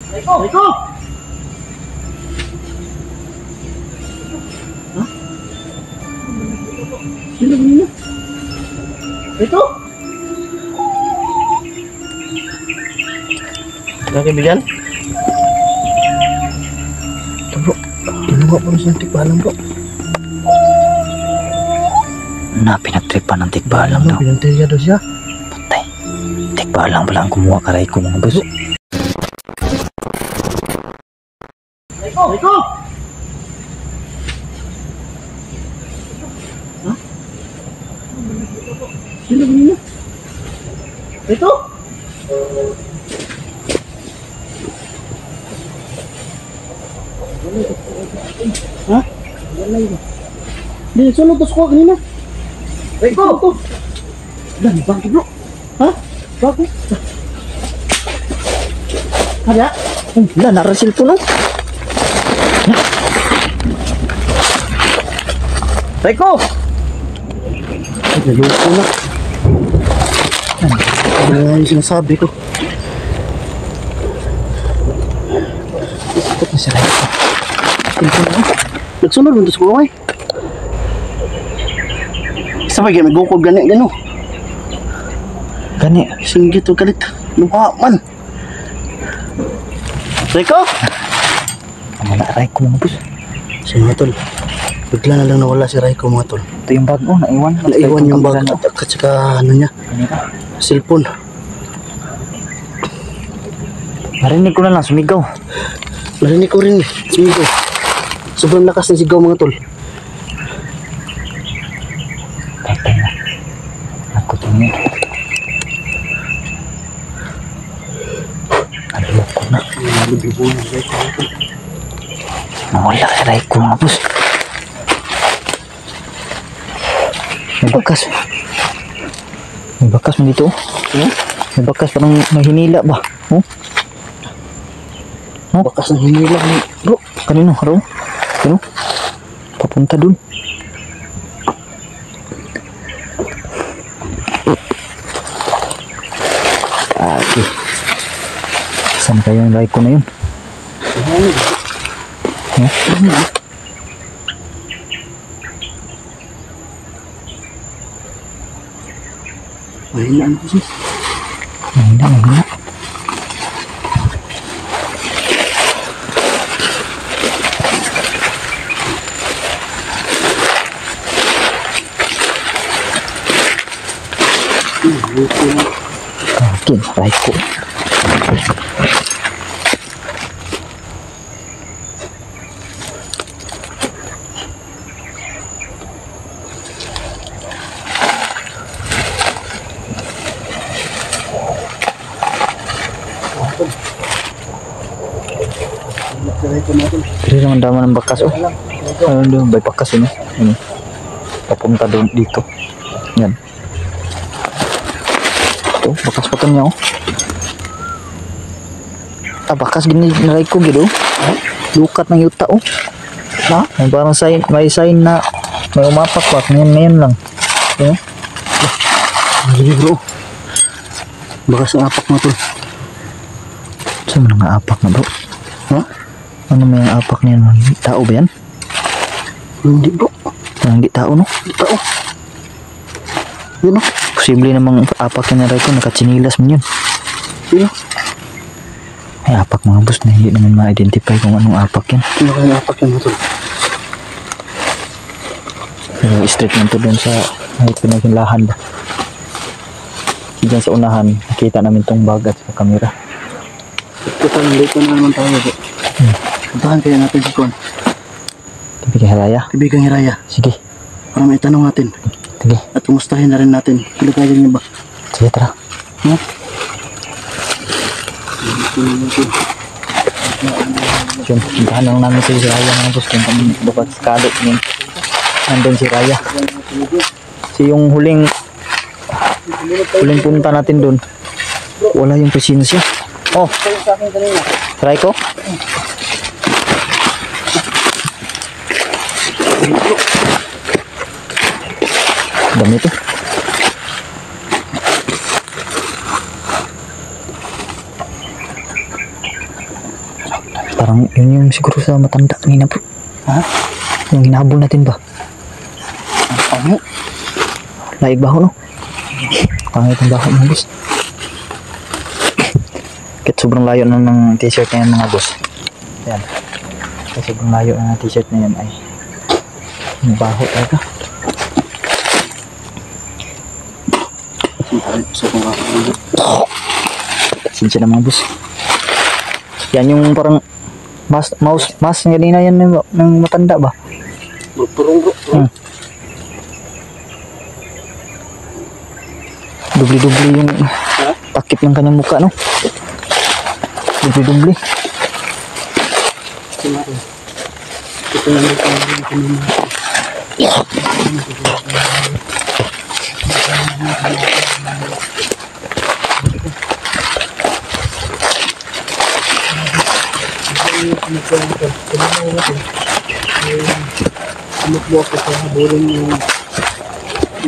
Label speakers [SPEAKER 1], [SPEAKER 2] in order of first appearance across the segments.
[SPEAKER 1] Rico! Ha? Sino niya? Rico? Ano kaibigan? Ito bro, ano nga po sa tikbalang bro?
[SPEAKER 2] Pinagtripan ng tikbalang daw.
[SPEAKER 1] Pinagtripan daw siya?
[SPEAKER 2] Patay. Tikbalang pala ang kumuha karay ko mga boss.
[SPEAKER 1] Rico! Ha? Sino niya? Rico? Ha? Hindi, nagsunod ko kanina. Rico! Dami, bakit bro? Ha? Bakit? Ada?
[SPEAKER 2] Wala, narasil po no?
[SPEAKER 1] Rico! Ay, naloko na. Ano yung sinasabi ko?
[SPEAKER 2] Ikot na si Rico.
[SPEAKER 1] Nagsunod mo ito sa kuway. Isa pa may gukog gani gano.
[SPEAKER 2] Gani.
[SPEAKER 1] Singgit o galit. Lumaman. Rico!
[SPEAKER 2] Ang mga Rico mga boss.
[SPEAKER 1] Sige mga tol. Bigla na lang nawala si Rico mga tol.
[SPEAKER 2] Ito yung bag mo, naiwan.
[SPEAKER 1] Naiwan yung bag at saka ano niya. Cellphone.
[SPEAKER 2] Narinig ko na lang, sumigaw.
[SPEAKER 1] Narinig ko rin sumigaw. Sobrang lakas ng sigaw mga tol.
[SPEAKER 2] Patay na. Ako tingin. Naloko na. Nawala si Rico mga boss. May bakas. May bakas mo dito. May bakas parang may hinila ba? Oh? Oh?
[SPEAKER 1] Bakas ng hinila ni bro.
[SPEAKER 2] Kanino? Haro? Kanino? Papunta dun. Okay. Saan kaya yung Rico na yun?
[SPEAKER 1] Mahina ano kasi.
[SPEAKER 2] Mahina. Okay, Rico. Pero naman dama ng bakas oh. Ano doon, may bakas yun oh. Papunta doon dito. Yan. Ito, bakas pa ito niya oh. Bakas gini naray ko gitu. Lukat ng yuta oh. Na, may parang sign, may sign na may umapak pa. Ngayon lang. Okay.
[SPEAKER 1] Hindi bro. Bakas ng apak na to.
[SPEAKER 2] Saan mo nga apak na bro?
[SPEAKER 1] Ha?
[SPEAKER 2] Ano may apak niyan? Tao ba yan?
[SPEAKER 1] Hindi bro.
[SPEAKER 2] Hindi tao no?
[SPEAKER 1] Hindi tao. Yun o.
[SPEAKER 2] Posible namang apak na rin ko. Nakachinilas mo yun.
[SPEAKER 1] Yun o.
[SPEAKER 2] May apak mga boss na hindi naman ma-identify kung anong apak yan.
[SPEAKER 1] Ano kaya apak yan ito?
[SPEAKER 2] Pero straight lang to doon sa may pinaginlahan ba? Diyan sa unahan, nakita namin tong bag at sa camera.
[SPEAKER 1] Total, late na naman tayo bro. Puntahan kaya natin si Kwan.
[SPEAKER 2] Kaibigan Hiraya?
[SPEAKER 1] Kaibigan Hiraya.
[SPEAKER 2] Sige.
[SPEAKER 1] Para may tanong natin.
[SPEAKER 2] Sige.
[SPEAKER 1] At kumustahin na rin natin. Kilagayan niya ba?
[SPEAKER 2] Sige, tara.
[SPEAKER 1] Ha?
[SPEAKER 2] Yun, puntahan lang namin si Hiraya mga boss. Kung kami dapat sakali yun. Nandun si Hiraya. Kasi yung huling punta natin dun, wala yung presensya. Oh, try ko. Dami ito. Parang yun yung siguro sa matanda kanina bro.
[SPEAKER 1] Ha?
[SPEAKER 2] Yung hinahabol natin ba?
[SPEAKER 1] Ano?
[SPEAKER 2] Laig baho no? Pangit ang baho mga boss. Kahit sobrang layo na ng t-shirt na yan mga boss. Yan. Kahit sobrang layo na ng t-shirt na yan ay ang baho talaga.
[SPEAKER 1] So kung kakakalo.
[SPEAKER 2] Sinsya na mga boss. Yan yung parang mouse nga din na yan ng matanda ba?
[SPEAKER 1] Purong bro.
[SPEAKER 2] Dubli-dubli yung takip ng kanyang mukha no? Dubli-dubli.
[SPEAKER 1] Ito na lang kanina. Tumakbo ako sa habulin yung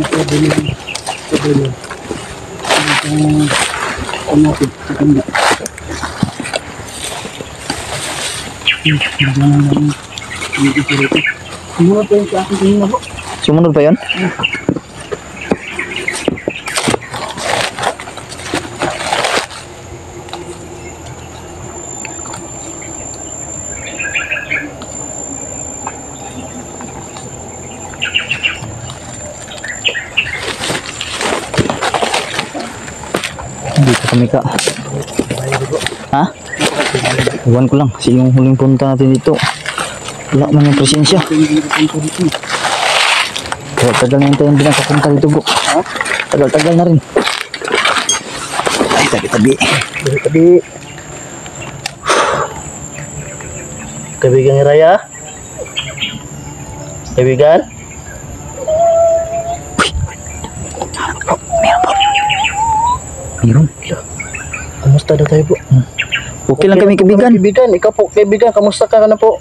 [SPEAKER 1] sabi natin sa kanya. Sumunod pa yun sa akin kanina po.
[SPEAKER 2] Sumunod pa yun? Dito kami ka. Ha? Iwan ko lang. Kasi yung huling punta natin dito, wala man yung presensya. Tagal na yung hindi nakapunta dito bro. Tagal na rin. Ay, tabi-tabi.
[SPEAKER 1] Tabi. Kaibigan ni Raya? Kaibigan?
[SPEAKER 2] Meron.
[SPEAKER 1] Kamusta na tayo po?
[SPEAKER 2] Okay lang kami kaibigan.
[SPEAKER 1] Kaibigan, ikaw po kaibigan, kamusta ka na po?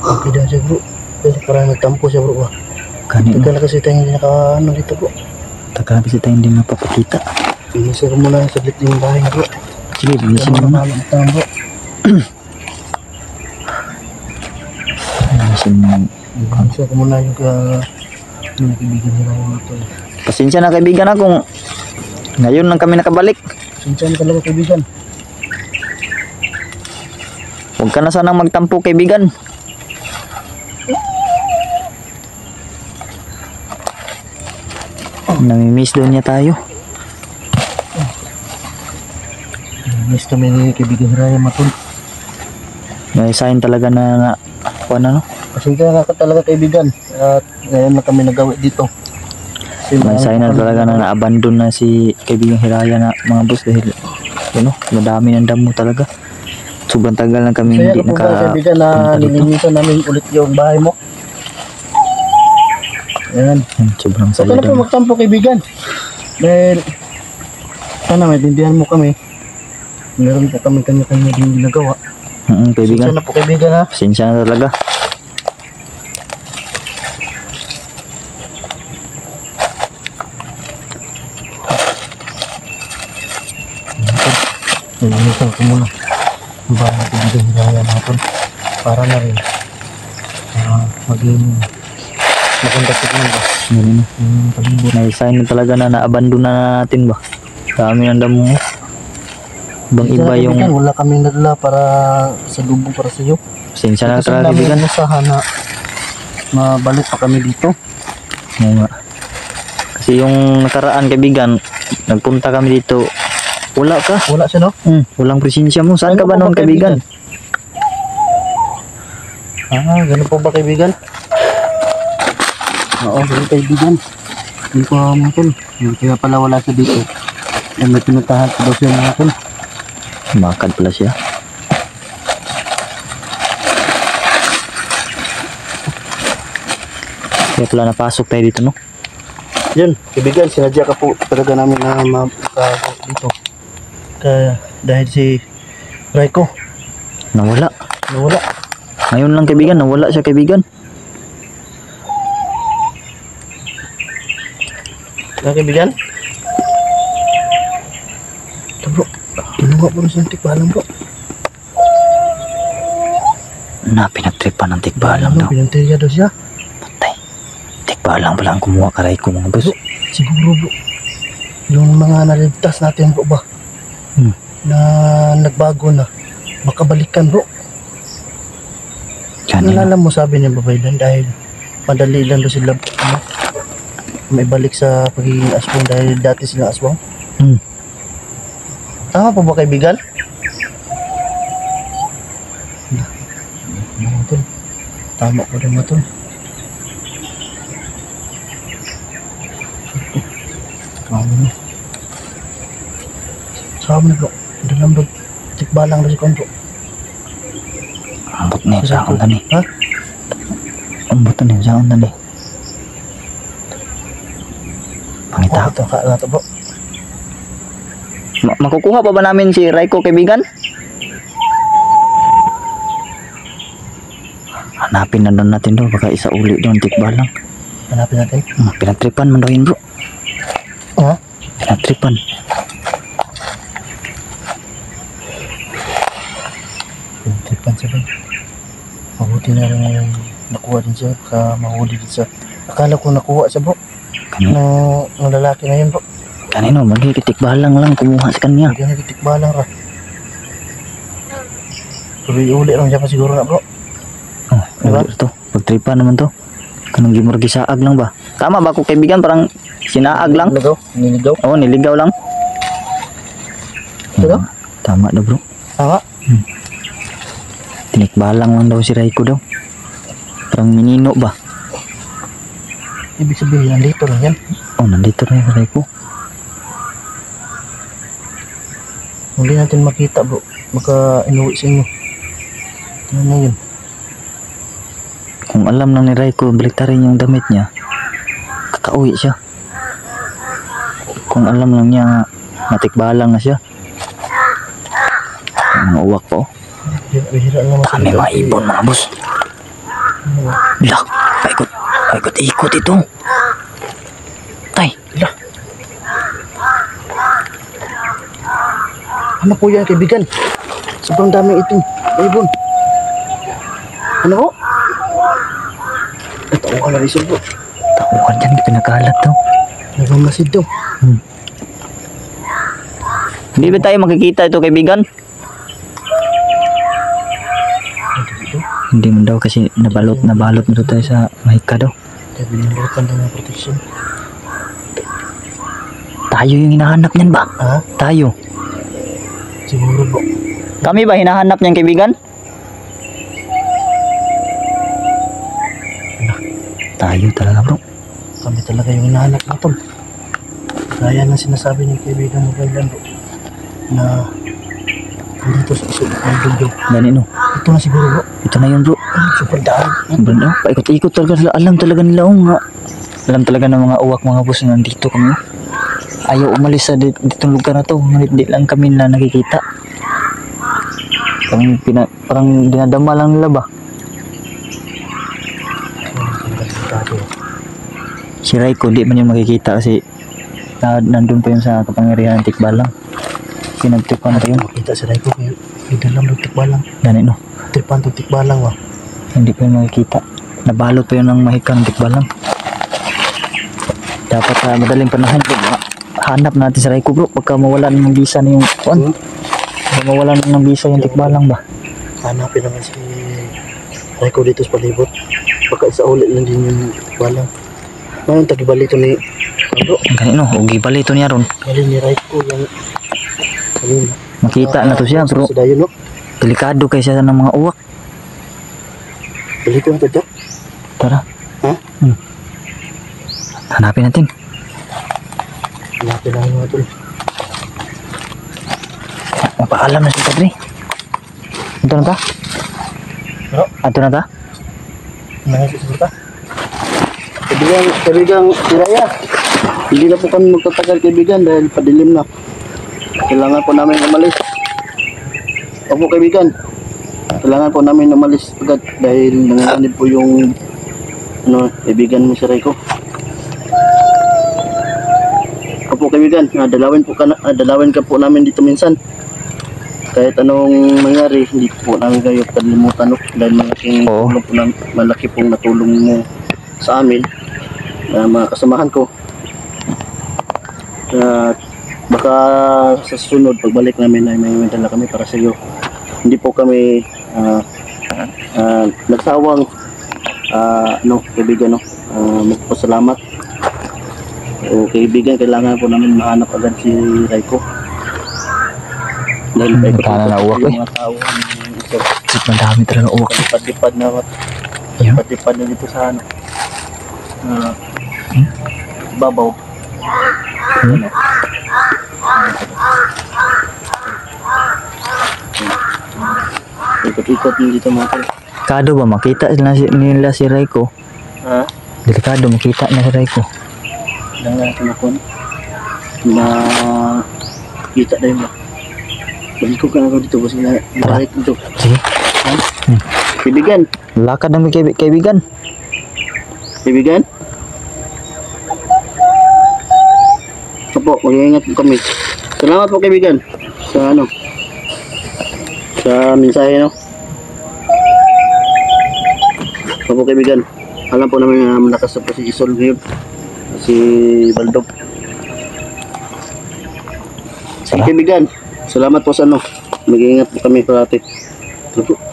[SPEAKER 1] Okay na siya bro. Pero parang nagtampo siya bro ba?
[SPEAKER 2] Kanina.
[SPEAKER 1] Tagal na kasi tayo hindi naka-ano dito bro.
[SPEAKER 2] Tagal na kasi tayo hindi napapakita.
[SPEAKER 1] Inisir mo na saglit yung bahay na bro.
[SPEAKER 2] Sige, bilisin mo na.
[SPEAKER 1] Bilisin bro.
[SPEAKER 2] Bilisin mo.
[SPEAKER 1] Inisir ko muna yung kaibigan nila yung ito.
[SPEAKER 2] Pasensya na kaibigan akong ngayon lang kami nakabalik.
[SPEAKER 1] Sinsya na talaga kaibigan.
[SPEAKER 2] Huwag ka na sanang magtampo kaibigan. Namimiss doon niya tayo.
[SPEAKER 1] Miss kami ni kaibigan Raya Matun.
[SPEAKER 2] May sign talaga na ano?
[SPEAKER 1] Pasensya na ka talaga kaibigan. At ngayon na kami nagawi dito.
[SPEAKER 2] May sign na talaga na na-abandon na si kaibigang Hiraya na mga boss dahil madami ng damo talaga. Sobrang tagal na kami
[SPEAKER 1] Kaya
[SPEAKER 2] hindi
[SPEAKER 1] ano po ba kaibigan na nilinisan namin ulit yung bahay mo? Ayan.
[SPEAKER 2] Sobrang
[SPEAKER 1] So
[SPEAKER 2] saya
[SPEAKER 1] kaya po
[SPEAKER 2] doon.
[SPEAKER 1] magtampo kaibigan. Dahil sana maintindihan mo kami. Meron po kami kanya-kanya din ginagawa.
[SPEAKER 2] Kaibigan.
[SPEAKER 1] Sana po kaibigan ha.
[SPEAKER 2] Pasensya na talaga.
[SPEAKER 1] Nilinisan ko muna ang bahay ng kaibigan Raya natin para na rin maging maganda tignan ba?
[SPEAKER 2] Ganun na.
[SPEAKER 1] Yung palibot.
[SPEAKER 2] May sign na talaga na na-abandon na natin ba? Dami ng damo. Bang iba
[SPEAKER 1] Kaya,
[SPEAKER 2] yung
[SPEAKER 1] kaibigan, wala kaming nadala para sa lubong para sa iyo.
[SPEAKER 2] pasensya na
[SPEAKER 1] Kasi
[SPEAKER 2] talaga
[SPEAKER 1] namin
[SPEAKER 2] kaibigan.
[SPEAKER 1] inasahan na mabalik pa kami dito.
[SPEAKER 2] Oo nga. Kasi yung nakaraan kaibigan, nagpunta kami dito. Wala ka.
[SPEAKER 1] Wala siya no?
[SPEAKER 2] Walang presensya mo. Saan
[SPEAKER 1] Ano
[SPEAKER 2] ka ba
[SPEAKER 1] po
[SPEAKER 2] noon
[SPEAKER 1] ba,
[SPEAKER 2] kaibigan?
[SPEAKER 1] Ganun po ba kaibigan? Oo, ganun kaibigan. Hindi ko mga kaya pala wala siya dito. Ay, may pinuntahan ko daw siya mga tol.
[SPEAKER 2] Bakad pala siya. Kaya pala napasok tayo dito no?
[SPEAKER 1] Yun, kaibigan, sinadya ka po talaga namin na mapasok dito. Kaya dahil si Raiko,
[SPEAKER 2] Nawala.
[SPEAKER 1] nawala.
[SPEAKER 2] Ngayon lang kaibigan, nawala siya kaibigan.
[SPEAKER 1] Kaibigan? Ito bro, kinuha po na sa antik balang bro.
[SPEAKER 2] Na pinagtripan ng tikbalang daw.
[SPEAKER 1] Pinanteriya daw siya.
[SPEAKER 2] Patay. Tikbalang pala ang kumuha karay ko mga boss.
[SPEAKER 1] Siguro bro. Yung mga naligtas natin bro ba? Na nagbago na. Makabalikan bro.
[SPEAKER 2] Yan yun.
[SPEAKER 1] Nalala mo sabi niya babaylan dahil madali lang daw sila ano, may balik sa pagiging aswang dahil dati silang aswang. Tama pa ba kaibigan? Mga tol. Tama ko rin mga tol. Tama na. Sabi bro. Dalam bro. Tikbalang na si Kon bro.
[SPEAKER 2] Ambot na yung saon tani.
[SPEAKER 1] Ha?
[SPEAKER 2] Ambot na yung saon tani. Pangita.
[SPEAKER 1] Ito ka na to bro.
[SPEAKER 2] Makukuha pa ba namin si Raiko kaibigan? Hanapin na doon natin doon. Baka isa uli doon tikbalang.
[SPEAKER 1] Hanapin natin.
[SPEAKER 2] Pinagtripan man daw yun bro.
[SPEAKER 1] Ha?
[SPEAKER 2] Pinagtripan.
[SPEAKER 1] Pinagtripan siya ba? Mabuti na rin yung nakuha din siya. Baka mahuli din siya. Akala ko nakuha siya bro. Ng lalaki na yun bro.
[SPEAKER 2] Kanino, magkikitikbalang lang kumuha sa kanya.
[SPEAKER 1] Hindi na kitikbalang ra. Uli lang siya pa siguro na bro.
[SPEAKER 2] Oh,
[SPEAKER 1] Diba?
[SPEAKER 2] to. Pagtripan naman to. Kanang gimurgi saag lang ba? Tama ba ako kaibigan? Parang sinaag lang?
[SPEAKER 1] Niligaw.
[SPEAKER 2] Oo, niligaw lang.
[SPEAKER 1] Ito?
[SPEAKER 2] Tama daw bro.
[SPEAKER 1] Tama.
[SPEAKER 2] Tinikbalang lang daw si Raiko daw. Parang minino ba?
[SPEAKER 1] Ibig sabihin, nandito lang yan.
[SPEAKER 2] Oh, nandito na yung Raiko.
[SPEAKER 1] Hindi natin makita bro. Baka inuwi sa inyo. Ano na yun?
[SPEAKER 2] Kung alam lang ni Raiko, baliktarin yung damit niya. Kakauwi siya. Kung alam lang niya, matikbalang na siya. Mga uwak po.
[SPEAKER 1] Bihira lang mas.
[SPEAKER 2] Kami mga ibon mga boss. Lah, paikot-ikot ito. Tay, lah.
[SPEAKER 1] Ano po yan kaibigan? Sobrang dami itong ibon. Ano po? Tao ka na rin siya bro.
[SPEAKER 2] Takuan dyan, pinakalat daw.
[SPEAKER 1] Nagmamasid daw.
[SPEAKER 2] Hindi ba tayo makikita ito kaibigan? Hindi mo daw kasi nabalot na daw tayo sa mahika daw.
[SPEAKER 1] Kaya binilutan daw ng protection.
[SPEAKER 2] Tayo yung hinahanap niyan ba?
[SPEAKER 1] Ha?
[SPEAKER 2] Tayo.
[SPEAKER 1] Siguro bro.
[SPEAKER 2] Kami ba hinahanap niyan kaibigan? Tayo talaga bro.
[SPEAKER 1] Kami talaga yung hinahanap na tol. Kaya na sinasabi ng kaibigan mo kailan bro. Na dito sa iso ng dulo.
[SPEAKER 2] Gani no.
[SPEAKER 1] Ito na siguro bro.
[SPEAKER 2] Ito na yun bro.
[SPEAKER 1] Super daan.
[SPEAKER 2] Sobrang daw. Paikot-ikot talaga sila. Alam talaga nila nga. Alam talaga ng mga uwak mga boss na nandito kami. Ayaw umalis sa ditong lugar na to. Ngunit di lang kami na nakikita. Parang dinadama lang nila ba? Si Raiko di man yung makikita kasi nandun pa yun sa kapangyarihan ng tikbalang. Pinagtipan pa yun.
[SPEAKER 1] Makita sa Raiko kayo. Idalam ng tikbalang.
[SPEAKER 2] Gani no.
[SPEAKER 1] Tripan to tikbalang wa.
[SPEAKER 2] Hindi pa yun makikita. Nabalot pa yun ng mahikang tikbalang. Dapat madaling panahon bro. Hanap natin si Raiko bro. Pagka mawalan ng visa na yung kuwan. Pagka mawalan ng visa yung tikbalang ba?
[SPEAKER 1] Hanapin naman si Raiko dito sa palibot. Baka isa ulit lang din yung tikbalang. Ngayon tagibali ito ni bro.
[SPEAKER 2] Gani no. Hugi pala ito niya ron.
[SPEAKER 1] Bali ni Raiko yung kanina.
[SPEAKER 2] Makita na to siya bro.
[SPEAKER 1] Sa dayo no.
[SPEAKER 2] Delikado kay siya ng mga uwak.
[SPEAKER 1] Bali ko na to Jack.
[SPEAKER 2] Tara.
[SPEAKER 1] Ha?
[SPEAKER 2] Hanapin natin.
[SPEAKER 1] Hanapin namin mga tol.
[SPEAKER 2] Mapaalam na si Padre. Ito na ta?
[SPEAKER 1] Bro.
[SPEAKER 2] Ito na ta?
[SPEAKER 1] Nangyay sa ta. Kaibigan, Tiraya. Hindi na po kami magtatagal kaibigan dahil padilim na. Kailangan po namin umalis. Opo kaibigan. Kailangan po namin umalis agad dahil nanganganib po yung kaibigan mo si Raiko. Opo kaibigan, dalawin ka po namin dito minsan. kahit anong mangyari, hindi po namin kayo kalimutan, no? Dahil malaking
[SPEAKER 2] Oo.
[SPEAKER 1] tulong po malaki pong natulong mo sa amin, mga kasamahan ko. At baka sa susunod, pagbalik namin ay may dala kami para sa iyo. Hindi po kami nagsawang kaibigan, magpasalamat. O kaibigan, kailangan po namin mahanap agad si Raiko. Dahil Raiko
[SPEAKER 2] Kana na uwak,
[SPEAKER 1] yung mga tao
[SPEAKER 2] Madami talaga uwak.
[SPEAKER 1] lipad-lipad na
[SPEAKER 2] Yeah.
[SPEAKER 1] lipad-lipad na dito sa babaw. Ano? Ikot-ikot din dito mga tol.
[SPEAKER 2] Delikado ba makita nila si Raiko?
[SPEAKER 1] Ha?
[SPEAKER 2] Delikado makita na si Raiko.
[SPEAKER 1] Lang natin ako na kita na yun ba? Balikog ka na ako dito kasi nabalik dito.
[SPEAKER 2] Sige.
[SPEAKER 1] Kaibigan,
[SPEAKER 2] Lakad namin kaibigan.
[SPEAKER 1] kaibigan. Opo, mag-iingat po kami. Salamat po kaibigan sa sa mensahe, no? Opo kaibigan, alam po namin na malakas po si Isol ngayon, si Baldog. Sige kaibigan, salamat po sa mag-iingat po kami parati.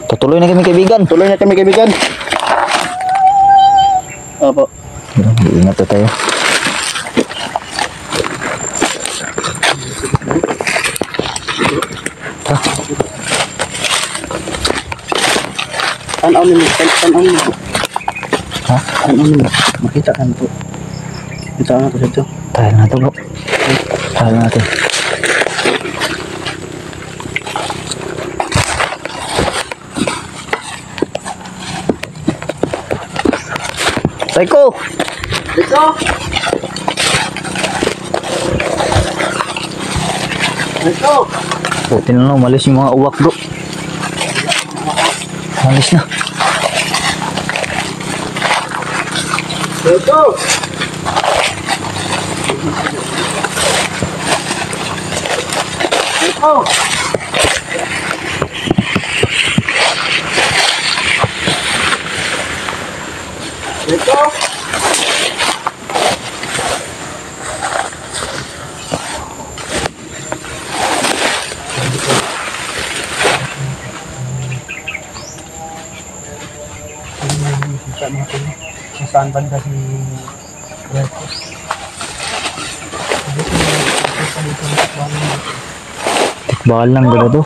[SPEAKER 2] Tutuloy na kami kaibigan.
[SPEAKER 1] Tuloy na kami kaibigan. Opo.
[SPEAKER 2] Ingat na tayo.
[SPEAKER 1] Tanaw nimo, tanaw nimo.
[SPEAKER 2] Ha?
[SPEAKER 1] Tanaw nimo. Makita kan po. Kita na po dito.
[SPEAKER 2] Tayo na to bro. Tayo natin. Raiko!
[SPEAKER 1] Dito. Dito.
[SPEAKER 2] Puti na lang, umalis yung mga uwak bro. Umalis na.
[SPEAKER 1] Dito. Dito. Dito. Kung saan banda si Marcos.
[SPEAKER 2] Tikbal lang gano'n to.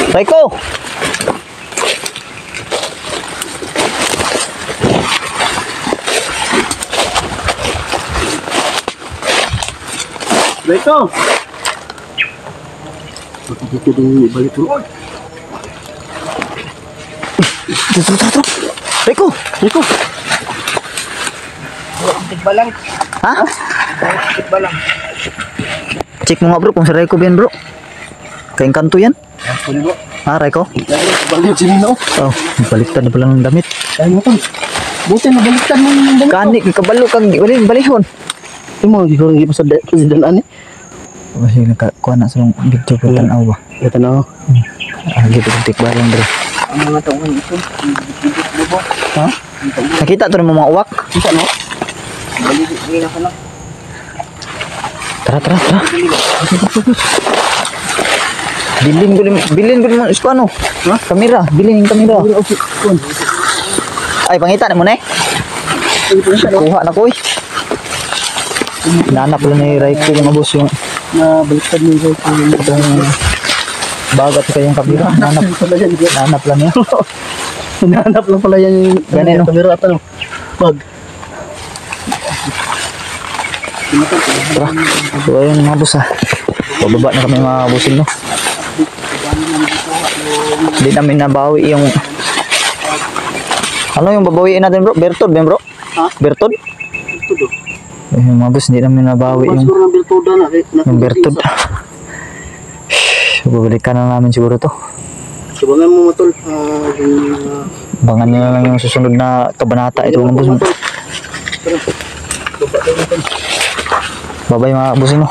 [SPEAKER 2] Raiko!
[SPEAKER 1] Dito. Dito din balik bro.
[SPEAKER 2] Ito. Raiko!
[SPEAKER 1] Dito. Tigbalang.
[SPEAKER 2] Ha?
[SPEAKER 1] Tigbalang.
[SPEAKER 2] Check mo nga bro kung si Raiko ba yan bro. Kayang kanto yan.
[SPEAKER 1] Pwede bro.
[SPEAKER 2] Ha Raiko?
[SPEAKER 1] Balik sila na.
[SPEAKER 2] Oh, baliktad na pala ng damit.
[SPEAKER 1] Ay mo kan. Buti na baliktad mo yung damit.
[SPEAKER 2] Kani, kabalo kang balihon.
[SPEAKER 1] Imo siguro hindi pa sa presidente ani.
[SPEAKER 2] Kasi nakakuha na sa video ko tanaw ba?
[SPEAKER 1] Ito na.
[SPEAKER 2] Agi ko tikbal lang bro.
[SPEAKER 1] Ang mga taong ito. Dibo.
[SPEAKER 2] Ha? Nakita to ng mga uwak.
[SPEAKER 1] Isa no. Balik ni na kana.
[SPEAKER 2] Tara. Bilin ko mo isko ano? Ha? Kamera, bilin yung kamera. Ay pangita mo na eh. Kuha na ko eh. Nanap lang ni Raiko yung abos yung
[SPEAKER 1] Na baliktad mo yung
[SPEAKER 2] bagat ko yung kamera. Nanap lang yan.
[SPEAKER 1] Hinahanap lang pala yan yung
[SPEAKER 2] Ganun, no?
[SPEAKER 1] kamera at bag.
[SPEAKER 2] Tara. So ayun mga boss ha. Pababa na kami mga bosin no. Hindi namin nabawi yung ano yung babawiin natin bro? Bertod ba bro?
[SPEAKER 1] Ha?
[SPEAKER 2] Bertod?
[SPEAKER 1] Ito do.
[SPEAKER 2] Yung mga boss hindi namin nabawi yung
[SPEAKER 1] Siguro ng Bertoda na.
[SPEAKER 2] Bertod. So babalikan na namin siguro to.
[SPEAKER 1] Subangan mo matol.
[SPEAKER 2] Abangan nyo na lang yung susunod na kabanata ito mga boss.
[SPEAKER 1] Tara. Baba tayo matol.
[SPEAKER 2] Bye bye mga boss, no?